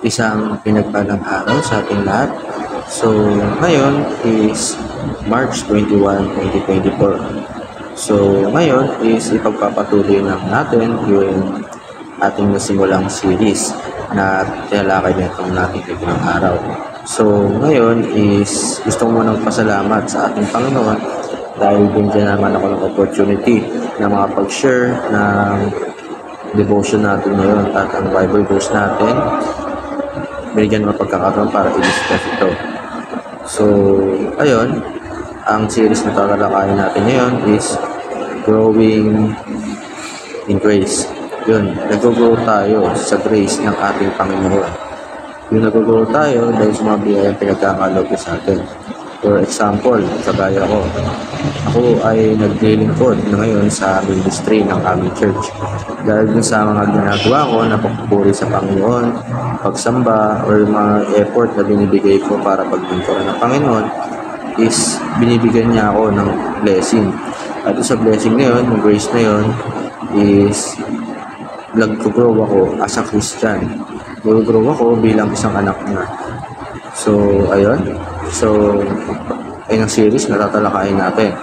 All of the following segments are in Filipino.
Isang pinagpalang araw sa ating lahat. So, ngayon is March 21, 2024. So, ngayon is ipagpapatuloy lang natin yung ating nasimulang series na tinalakay nitong nating limang araw. So, ngayon is gusto ko munang pasalamat sa ating Panginoon dahil binigyan naman ako ng opportunity na makapag-share ng devotion natin ngayon at ang Bible verse natin binigyan mo pagkakataon para i-discuss ito. So, ayun, ang series na tatalakayin natin ngayon is Growing in Grace. Yun, nag-grow tayo sa grace ng ating Panginoon. Yung nag-grow tayo dahil sa mga biyayang pinagkakaloob sa atin. For example, kagaya ko, ako ay naglilingkod na ngayon sa ministry ng aming church. Dahil dun sa mga ginagawa ko na pagpupuri sa Panginoon, pagsamba, or mga effort na binibigay ko para paglingkuran ng Panginoon, is binibigyan niya ako ng blessing. At sa blessing na yun, yung grace na yun, is nag-grow ako as a Christian. Nag-grow ako bilang isang anak niya. So, ayun. So, ayun ang series na tatalakayin natin.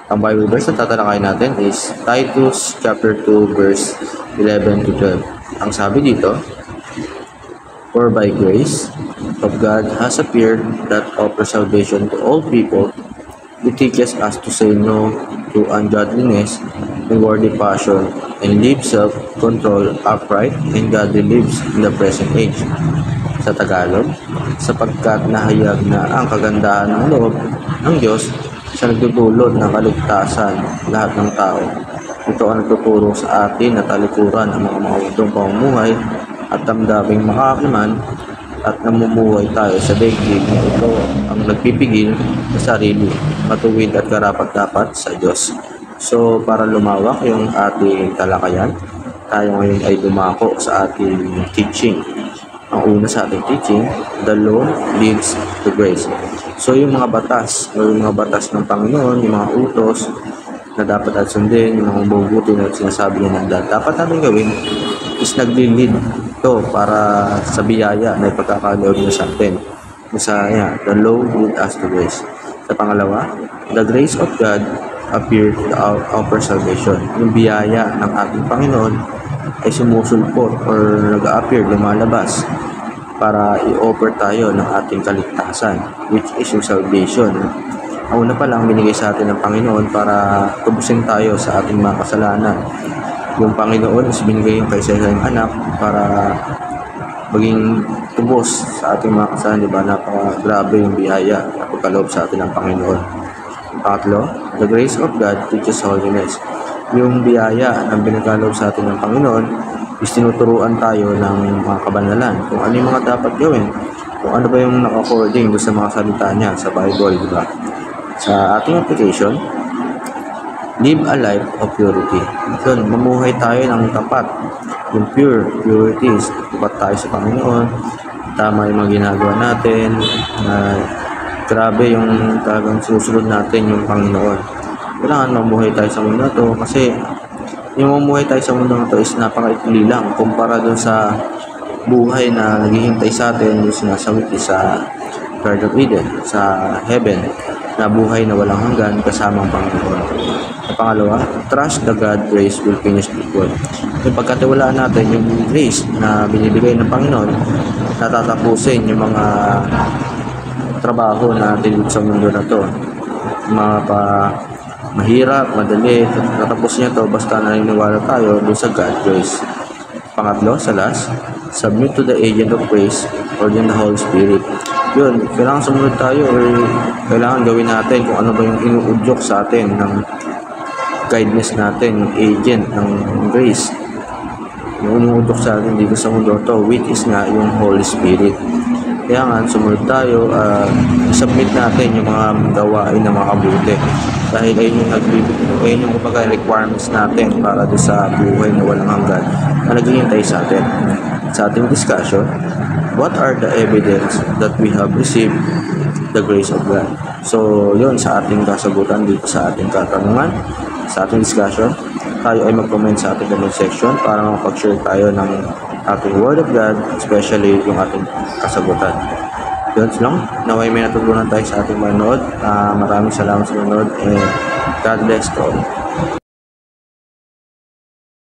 Ang Bible verse na tatalakayin natin is Titus chapter 2 verse 11 to 12. Ang sabi dito, "For by grace of God has appeared that offers salvation to all people, who teaches us to say no to ungodliness and worldly passion, and live self-control, upright, and godly lives in the present age." Sa Tagalog, sapagkat nahayag na ang kagandahan ng loob ng Diyos sa nagdudulot ng kaligtasan lahat ng tao. Ito ang nagtuturo sa atin na talikuran ang mga mautong pamumuhay at damdaming makakiman at namumuhay tayo sa daigdig na ito ang nagpipigil sa sarili, matuwid at karapat-dapat sa Diyos. So, para lumawak yung ating talakayan, tayo ngayon ay dumako sa ating teaching. Ang una sa ating teaching, the law leads to grace. So, yung mga batas, o yung mga batas ng Panginoon, yung mga utos na dapat at sundin, yung mga mabubuti na sinasabi niya na dapat natin gawin, is nagli-lead ito para sa biyaya na ipagkakaloob niya sa atin. The law leads us to grace. Sa pangalawa, the grace of God appeared to offer salvation. Yung biyaya ng ating Panginoon ay sumusulpot or nag-appear, lumalabas para i-offer tayo ng ating kaligtasan, which is yung salvation. Ang una pa lang binigay sa atin ng Panginoon para tubusin tayo sa ating mga kasalanan. Yung Panginoon is binigay yung kaisa-isang anak para maging tubos sa ating mga kasalanan, di ba? Napaka-grabe yung biyaya na pagkaloob sa atin ng Panginoon. Pangatlo, the grace of God teaches holiness. Yung biyaya na binagaloob sa atin ng Panginoon is tinuturuan tayo ng mga kabanalan kung ano yung mga dapat gawin, kung ano ba yung naka-according sa mga salita niya sa Bible, di ba? Sa ating application, live a life of purity. Yun, mamuhay tayo ng tapat. Yung purity is tapat tayo sa Panginoon, tama yung mga ginagawa natin, grabe yung talagang susunod natin yung Panginoon. Kailangan mamuhay tayo sa mundo na to kasi yung mamuhay tayo sa mundo na to is napakaikli lang kumpara dun sa buhay na naghihintay sa atin yung sinasawit sa Garden of Eden, sa heaven, na buhay na walang hanggan kasamang Panginoon. Sa pangalawa, trust the God grace will finish the work. Yung pagkatiwalaan natin yung grace na binibigay ng Panginoon, natatapusin yung mga trabaho natin sa mundo na to. Mahirap, madali, natapos niya to basta naniniwala tayo dun sa God grace. Pangatlo, sa last, submit to the agent of grace or din the Holy Spirit. Yun, kailangan sumunod tayo or kailangan gawin natin kung ano ba yung inuudyok sa atin ng guidance natin, yung agent ng grace. Yung inuudyok sa atin dito sa mundo to, which is nga yung Holy Spirit. Kaya nga, sumunod tayo, submit natin yung mga gawain na makabuti. Dahil ayun yung kumbaga requirements natin para doon sa buhay na walang hanggan na naghihintay sa atin. Sa ating discussion, what are the evidence that we have received the grace of God? So, yun sa ating kasagutan dito sa ating katanungan, sa ating discussion, tayo ay mag-comment sa ating comment section para makapag-share tayo ng ating Word of God, especially yung ating kasagutan. Yun lang, naway may natutunan tayo sa ating manood. Maraming salamat sa manood and God bless to all.